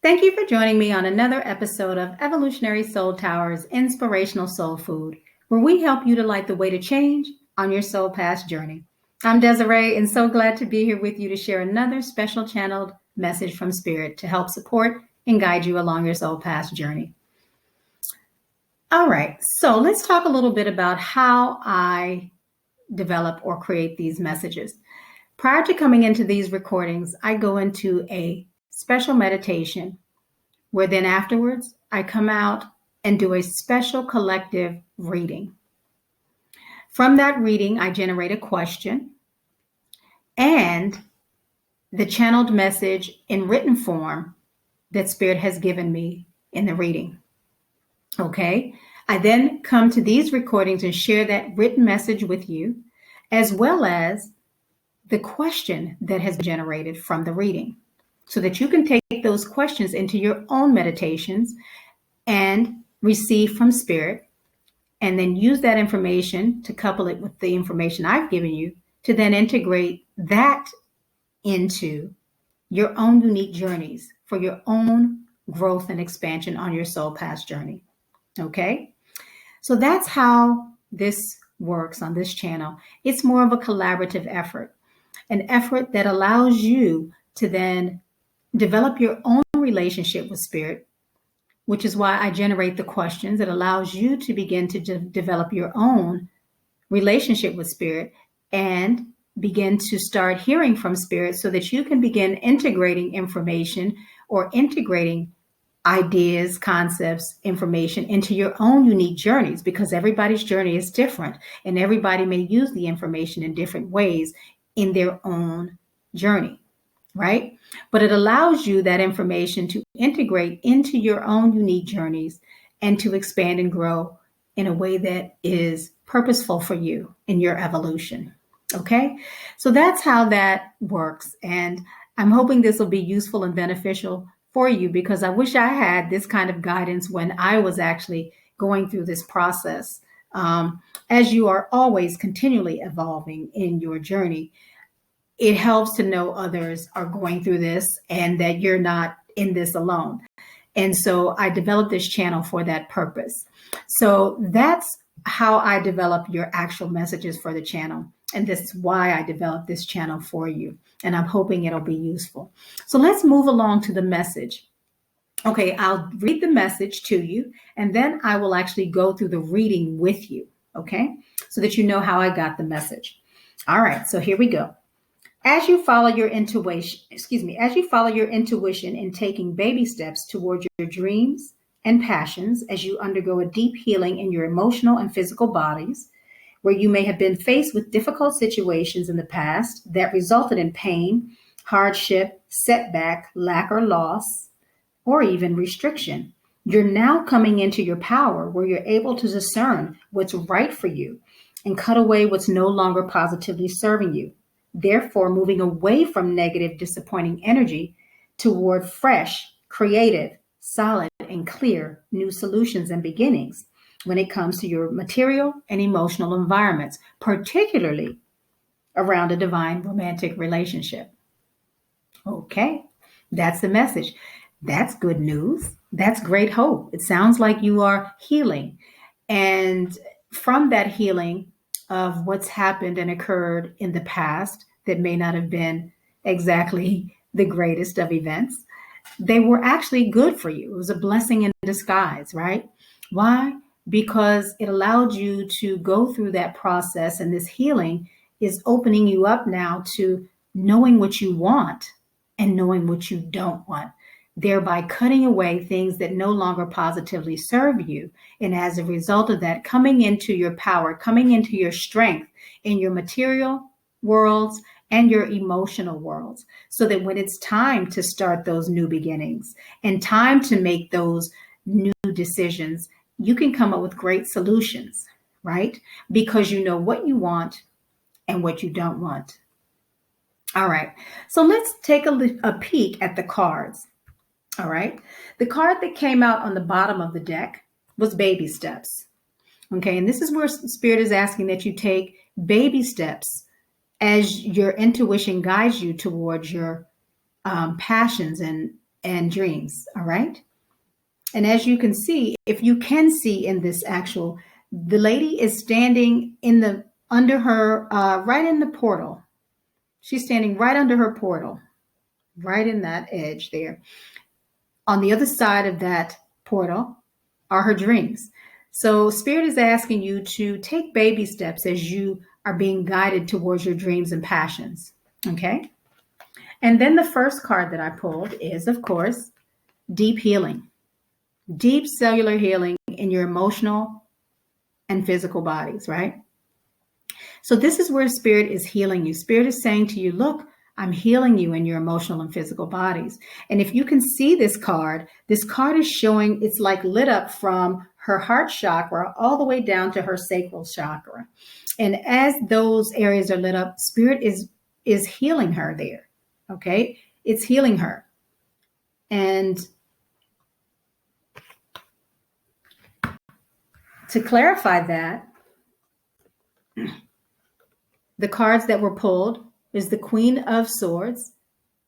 Thank you for joining me on another episode of Evolutionary Soul Tower's Inspirational Soul Food, where we help you to light the way to change on your soul path journey. I'm Desiree, and so glad to be here with you to share another special channeled message from Spirit to help support and guide you along your soul path journey. All right, so let's talk a little bit about how I develop or create these messages. Prior to coming into these recordings, I go into a special meditation where then afterwards I come out and do a special collective reading. From that reading, I generate a question and the channeled message in written form that Spirit has given me in the reading. Okay, I then come to these recordings and share that written message with you, as well as the question that has been generated from the reading, so that you can take those questions into your own meditations and receive from Spirit, and then use that information to couple it with the information I've given you to then integrate that into your own unique journeys for your own growth and expansion on your soul path journey. Okay? So that's how this works on this channel. It's more of a collaborative effort, an effort that allows you to then develop your own relationship with Spirit, which is why I generate the questions. It allows you to begin to develop your own relationship with Spirit and begin to start hearing from Spirit so that you can begin integrating information or integrating ideas, concepts, information into your own unique journeys, because everybody's journey is different and everybody may use the information in different ways in their own journey, right? But it allows you that information to integrate into your own unique journeys and to expand and grow in a way that is purposeful for you in your evolution. Okay, so that's how that works. And I'm hoping this will be useful and beneficial for you, because I wish I had this kind of guidance when I was actually going through this process. As you are always continually evolving in your journey, it helps to know others are going through this and that you're not in this alone. And so I developed this channel for that purpose. So that's how I develop your actual messages for the channel. And this is why I developed this channel for you. And I'm hoping it'll be useful. So let's move along to the message. Okay, I'll read the message to you, and then I will actually go through the reading with you. Okay, so that you know how I got the message. All right, so here we go. As you follow your intuition in taking baby steps towards your dreams and passions, as you undergo a deep healing in your emotional and physical bodies, where you may have been faced with difficult situations in the past that resulted in pain, hardship, setback, lack or loss, or even restriction, you're now coming into your power, where you're able to discern what's right for you and cut away what's no longer positively serving you. Therefore, moving away from negative, disappointing energy toward fresh, creative, solid, and clear new solutions and beginnings when it comes to your material and emotional environments, particularly around a divine romantic relationship. Okay, that's the message. That's good news. That's great hope. It sounds like you are healing. And from that healing of what's happened and occurred in the past that may not have been exactly the greatest of events, they were actually good for you. It was a blessing in disguise, right? Why? Because it allowed you to go through that process, and this healing is opening you up now to knowing what you want and knowing what you don't want, thereby cutting away things that no longer positively serve you. And as a result of that, coming into your power, coming into your strength in your material worlds and your emotional worlds, so that when it's time to start those new beginnings and time to make those new decisions, you can come up with great solutions, right? Because you know what you want and what you don't want. All right, so let's take a peek at the cards. All right, the card that came out on the bottom of the deck was baby steps. Okay, and this is where Spirit is asking that you take baby steps as your intuition guides you towards your passions and and dreams. All right. And as you can see, if you can see in this actual, the lady is standing in the under her right in the portal. She's standing right under her portal, right in that edge there. On the other side of that portal are her dreams. So Spirit is asking you to take baby steps as you are being guided towards your dreams and passions. Okay. And then the first card that I pulled is, of course, deep healing, deep cellular healing in your emotional and physical bodies, right? So this is where Spirit is healing you. Spirit is saying to you, look, I'm healing you in your emotional and physical bodies. And if you can see this card is showing it's like lit up from her heart chakra all the way down to her sacral chakra. And as those areas are lit up, Spirit is healing her there. Okay? It's healing her. And to clarify that, the cards that were pulled is the Queen of Swords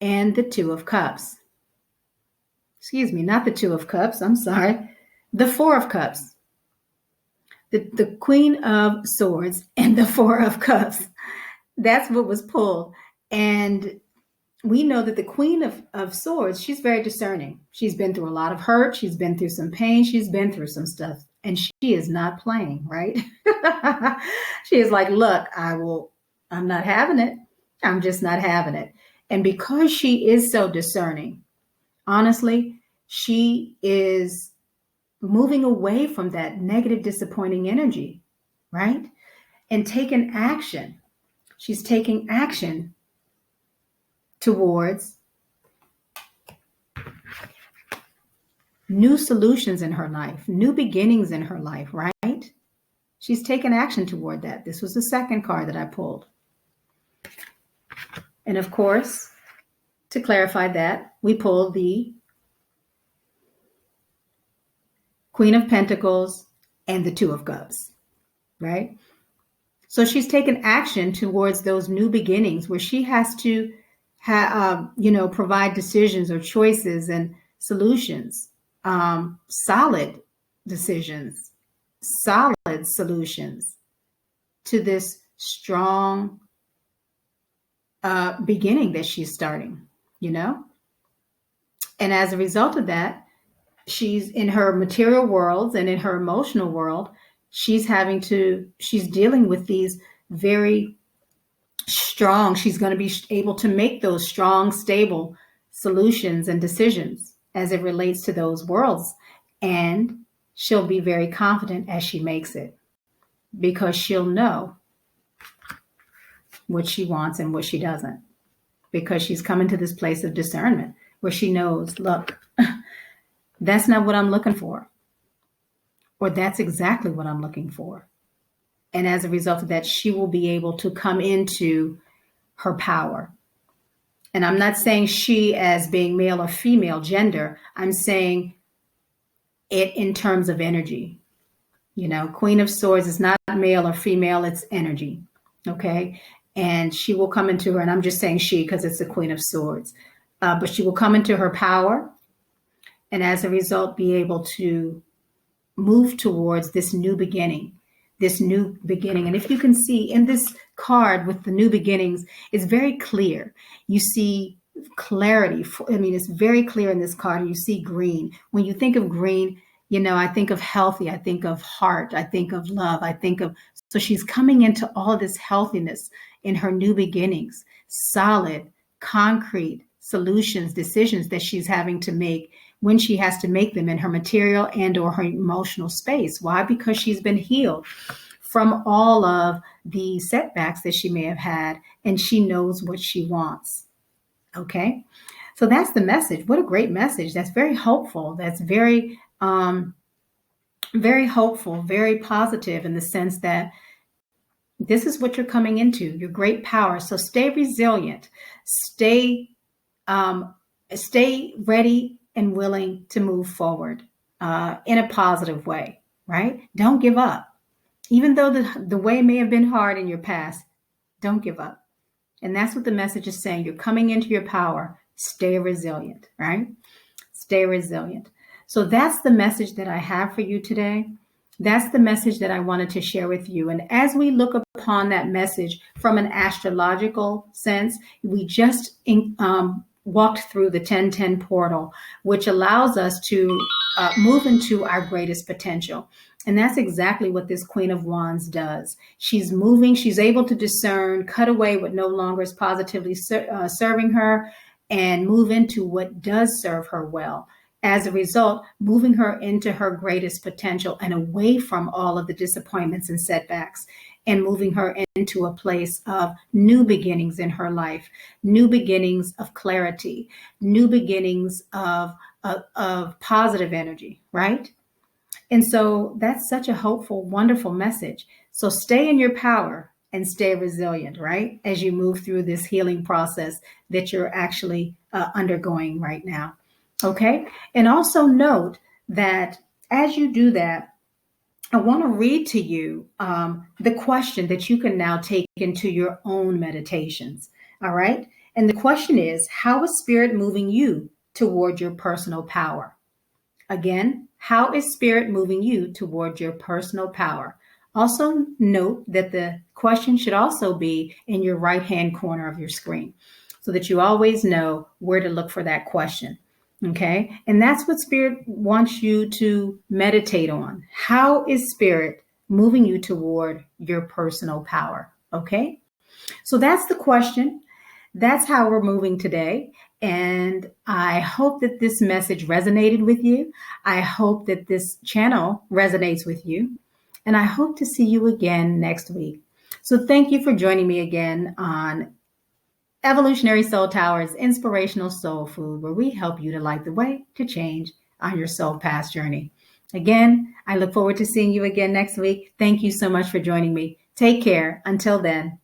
and the Two of Cups. Excuse me, not the Two of Cups. I'm sorry. The Four of Cups. The Queen of Swords and the Four of Cups. That's what was pulled. And we know that the Queen of Swords, she's very discerning. She's been through a lot of hurt. She's been through some pain. She's been through some stuff. And she is not playing, right? She is like, look, I'm not having it. I'm just not having it. And because she is so discerning, honestly, she is moving away from that negative, disappointing energy, right? And taking action. She's taking action towards new solutions in her life, new beginnings in her life, right? She's taken action toward that. This was the second card that I pulled. And of course, to clarify that, we pulled the Queen of Pentacles and the Two of Cups, right? So she's taken action towards those new beginnings where she has to provide decisions or choices and solutions, solid decisions, solid solutions to this strong beginning that she's starting, And as a result of that, she's in her material worlds and in her emotional world, she's dealing with these very strong, she's going to be able to make those strong, stable solutions and decisions as it relates to those worlds. And she'll be very confident as she makes it because she'll know what she wants and what she doesn't, because she's coming to this place of discernment where she knows, look, that's not what I'm looking for, or that's exactly what I'm looking for. And as a result of that, she will be able to come into her power. And I'm not saying she as being male or female gender. I'm saying it in terms of energy. Queen of Swords is not male or female, it's energy. Okay. And she will come into her, and I'm just saying she because it's the Queen of Swords, but she will come into her power. And as a result, be able to move towards this new beginning. And if you can see in this card with the new beginnings, it's very clear. You see clarity. It's very clear in this card. You see green. When you think of green, I think of healthy. I think of heart. I think of love. So she's coming into all of this healthiness in her new beginnings, solid, concrete solutions, decisions that she's having to make when she has to make them in her material and or her emotional space. Why? Because she's been healed from all of the setbacks that she may have had, and she knows what she wants. Okay. So that's the message. What a great message. That's very hopeful. That's very, very hopeful, very positive in the sense that this is what you're coming into, your great power. So stay resilient, stay ready and willing to move forward in a positive way, right? Don't give up. Even though the way may have been hard in your past, don't give up. And that's what the message is saying. You're coming into your power. Stay resilient, right? Stay resilient. So that's the message that I have for you today. That's the message that I wanted to share with you. And as we look upon that message from an astrological sense, we just walked through the 1010 portal, which allows us to move into our greatest potential. And that's exactly what this Queen of Wands does. She's moving, she's able to discern, cut away what no longer is positively serving her, and move into what does serve her well. As a result, moving her into her greatest potential and away from all of the disappointments and setbacks, and moving her into a place of new beginnings in her life, new beginnings of clarity, new beginnings of positive energy, right? And so that's such a hopeful, wonderful message. So stay in your power and stay resilient, right? As you move through this healing process that you're actually undergoing right now. Okay. And also note that as you do that, I want to read to you the question that you can now take into your own meditations. All right. And the question is, how is spirit moving you toward your personal power? Again, how is spirit moving you toward your personal power? Also note that the question should also be in your right-hand corner of your screen so that you always know where to look for that question. Okay. And that's what spirit wants you to meditate on. How is spirit moving you toward your personal power? Okay. So that's the question. That's how we're moving today. And I hope that this message resonated with you. I hope that this channel resonates with you. And I hope to see you again next week. So thank you for joining me again on Evolutionary Soul Towers, Inspirational Soul Food, where we help you to light the way to change on your soul path journey. Again, I look forward to seeing you again next week. Thank you so much for joining me. Take care. Until then.